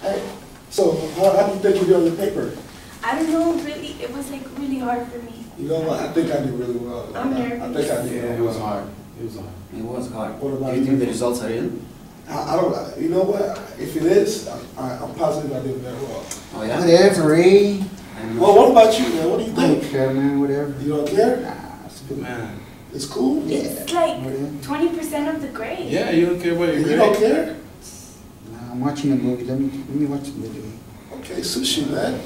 Hey, so how do you think you did on your paper? I don't know, really, it was like really hard for me. You know what? I think I did really well. I'm nervous. I think I did really well. It was hard. It was hard. What about Do you think you? the results are in? I don't. You know what? If it is, I'm positive I did very well. Oh yeah. Whatever, Ray. Well, what about you, man? What do you I don't think? care, man. Whatever. You don't care? Nah, it's good. Man. It's cool. It's like 20% of the grade. Yeah, you don't care about your You grade. don't care? Nah, I'm watching a movie. Let me watch the movie. Okay, sushi, man.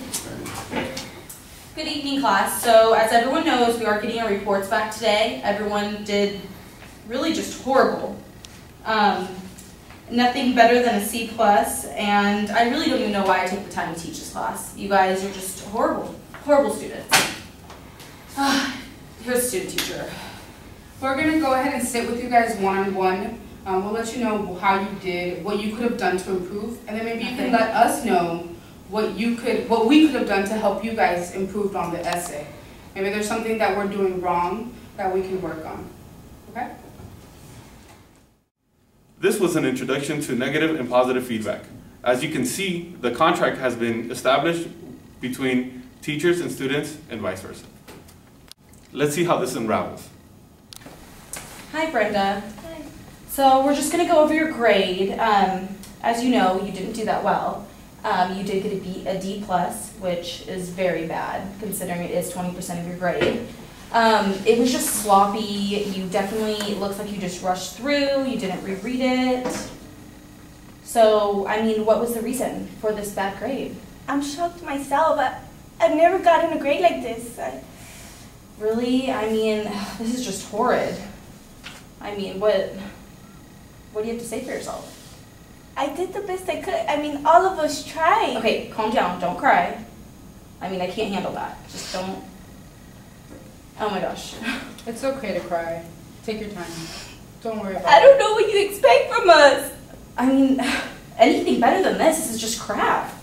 Good evening, class. So, as everyone knows, we are getting our reports back today. Everyone did really just horrible. Nothing better than a C+, and I really don't even know why I take the time to teach this class. You guys are just horrible, horrible students. Here's a student teacher. We're going to go ahead and sit with you guys one-on-one. We'll let you know how you did, what you could have done to improve, and then maybe you can let us know what we could have done to help you guys improve on the essay. Maybe there's something that we're doing wrong that we can work on. Okay? This was an introduction to negative and positive feedback. As you can see, the contract has been established between teachers and students and vice versa. Let's see how this unravels. Hi, Brenda. Hi. So we're just going to go over your grade. As you know, you didn't do that well. You did get a D+, which is very bad, considering it is 20% of your grade. It was just sloppy. You definitely, it looks like you just rushed through. You didn't reread it. So, I mean, what was the reason for this bad grade? I'm shocked myself. I've never gotten a grade like this. Really? I mean, this is just horrid. I mean, what do you have to say for yourself? I did the best I could. I mean, all of us tried. Okay, calm down. Don't cry. I mean, I can't handle that. Just don't. Oh my gosh. It's okay to cry. Take your time. Don't worry about it. I don't know what you expect from us. I mean, anything better than this. This is just crap.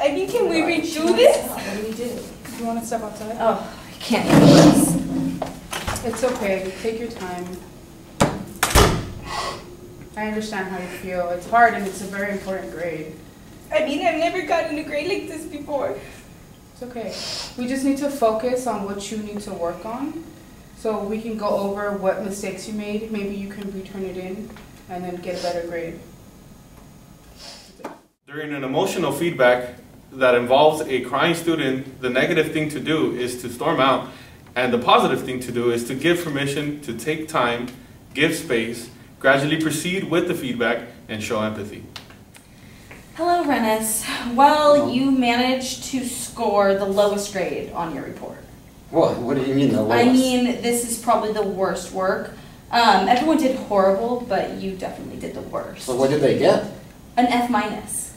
I mean, can we redo this? What do we do? You want to step outside? Oh, I can't handle this. It's okay. Take your time. I understand how you feel. It's hard and it's a very important grade. I mean, I've never gotten a grade like this before. It's okay. We just need to focus on what you need to work on. So we can go over what mistakes you made. Maybe you can return it in and then get a better grade. During an emotional feedback that involves a crying student, the negative thing to do is to storm out, and the positive thing to do is to give permission to take time, give space, gradually proceed with the feedback, and show empathy. Hello, Rennis. Well, you managed to score the lowest grade on your report. What do you mean the lowest? I mean, this is probably the worst work. Everyone did horrible, but you definitely did the worst. So what did they get? An F-.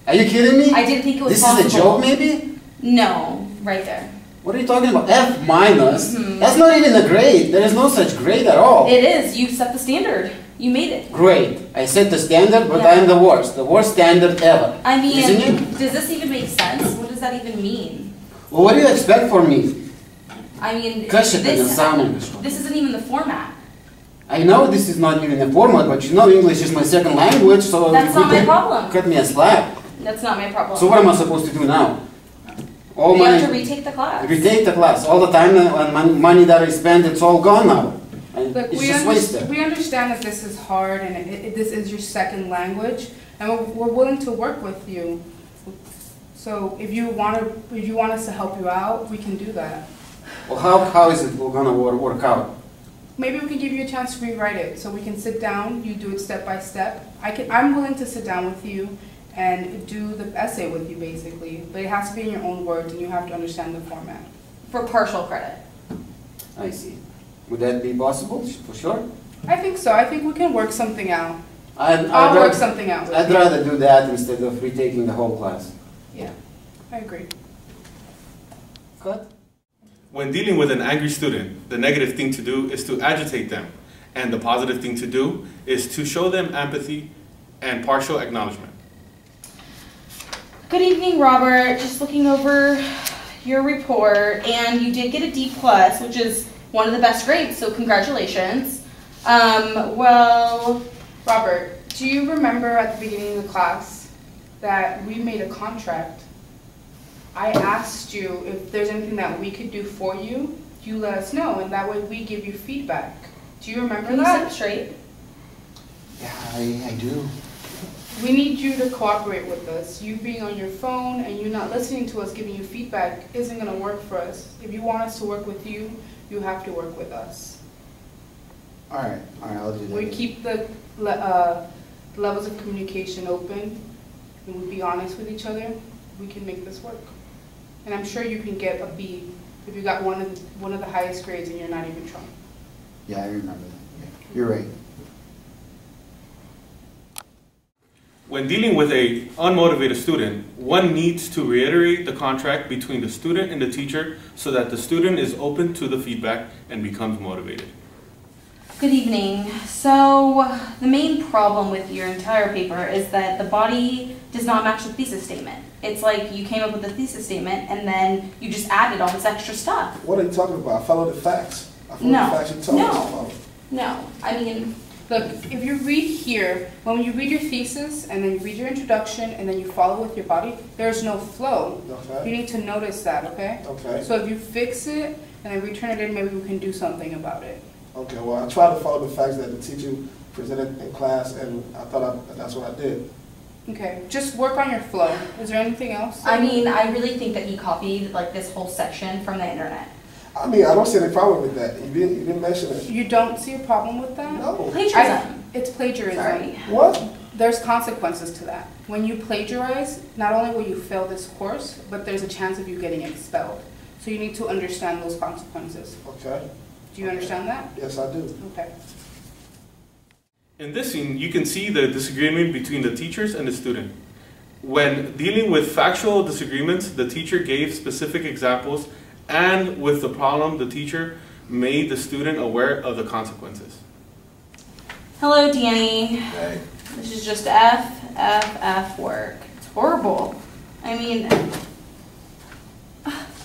Are you kidding me? I didn't think it was this possible. This is a joke, maybe? No, right there. What are you talking about? F-? That's not even a grade. There is no such grade at all. It is. You set the standard. You made it. Great. I set the standard, but Yeah. I am the worst. The worst standard ever. I mean, isn't it? does this even make sense? What does that even mean? Well, what do you expect from me? I mean, This this isn't even the format. I know this is not even a format, but you know English is my second language, so That's not my problem. Cut me a slack. That's not my problem. So what am I supposed to do now? You have to retake the class. Retake the class. All the time and money that I spent, it's all gone now. And Look, it's just wasted. We understand that this is hard and this is your second language, and we're willing to work with you. So if you want us to help you out, we can do that. Well, how is it going to work out? Maybe we can give you a chance to rewrite it, so we can sit down. You do it step by step. I'm willing to sit down with you and do the essay with you, basically. But it has to be in your own words, and you have to understand the format. For partial credit. I see. Would that be possible? For sure. I think so. I think we can work something out. I'll work something out with I'd you. rather do that instead of retaking the whole class. Yeah, I agree. Cut. When dealing with an angry student, the negative thing to do is to agitate them, and the positive thing to do is to show them empathy and partial acknowledgement. Good evening, Robert. Just looking over your report, and you did get a D+, which is one of the best grades, so congratulations. Well, Robert, Do you remember at the beginning of the class that we made a contract? I asked you if there's anything that we could do for you, you let us know, and that way we give you feedback. Do you remember Can you that? sit straight? Yeah, I do. We need you to cooperate with us. You being on your phone and you not listening to us giving you feedback isn't going to work for us. If you want us to work with you, you have to work with us. All right, I'll do that. We keep the levels of communication open, and we be honest with each other. We can make this work. And I'm sure you can get a B if you got one of the highest grades and you're not even trying. Yeah, I remember that. Yeah, you're right. When dealing with an unmotivated student, one needs to reiterate the contract between the student and the teacher so that the student is open to the feedback and becomes motivated. Good evening. So the main problem with your entire paper is that the body does not match the thesis statement. It's like you came up with the thesis statement and then you just added all this extra stuff. What are you talking about? I follow the facts. I follow No. the facts you told us to follow. No, I mean, Look, if you read here, when you read your thesis and then you read your introduction and then you follow with your body, there's no flow. Okay. You need to notice that, okay? Okay. So if you fix it and then return it in, maybe we can do something about it. Okay, well, I tried to follow the facts that the teacher presented in class, and I thought that's what I did. Okay, just work on your flow. Is there anything else? I mean, I really think that he copied like this whole section from the internet. I mean, I don't see any problem with that. You didn't mention it. You don't see a problem with that? No. Plagiarism. It's plagiarism. Sorry. What? There's consequences to that. When you plagiarize, not only will you fail this course, but there's a chance of you getting expelled. So you need to understand those consequences. Okay. Do you understand that? Yes, I do. Okay. In this scene, you can see the disagreement between the teachers and the student. When dealing with factual disagreements, the teacher gave specific examples, and with the problem, the teacher made the student aware of the consequences. Hello, Danny. Hey. This is just F work. It's horrible. I mean,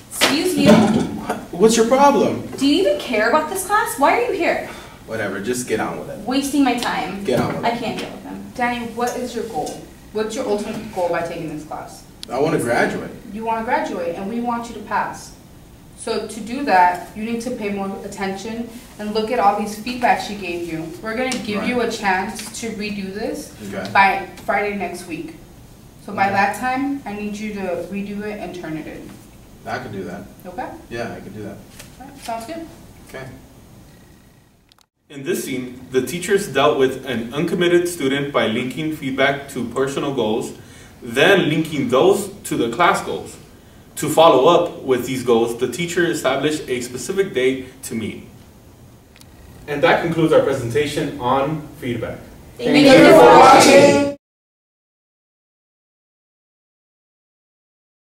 excuse you. What's your problem? Do you even care about this class? Why are you here? Whatever, just get on with it. Wasting my time. Get on with I it. can't deal with him. Danny, what is your goal? What's your ultimate goal by taking this class? I want to graduate. You want to graduate, and we want you to pass. So to do that, you need to pay more attention and look at all these feedbacks she gave you. We're going to give you a chance to redo this Okay. by Friday next week. So by Okay. that time, I need you to redo it and turn it in. I can do that. Okay? Yeah, I can do that. All right, sounds good. Okay. In this scene, the teachers dealt with an uncommitted student by linking feedback to personal goals, then linking those to the class goals. To follow up with these goals, the teacher established a specific date to meet. And that concludes our presentation on feedback. Thank you for watching.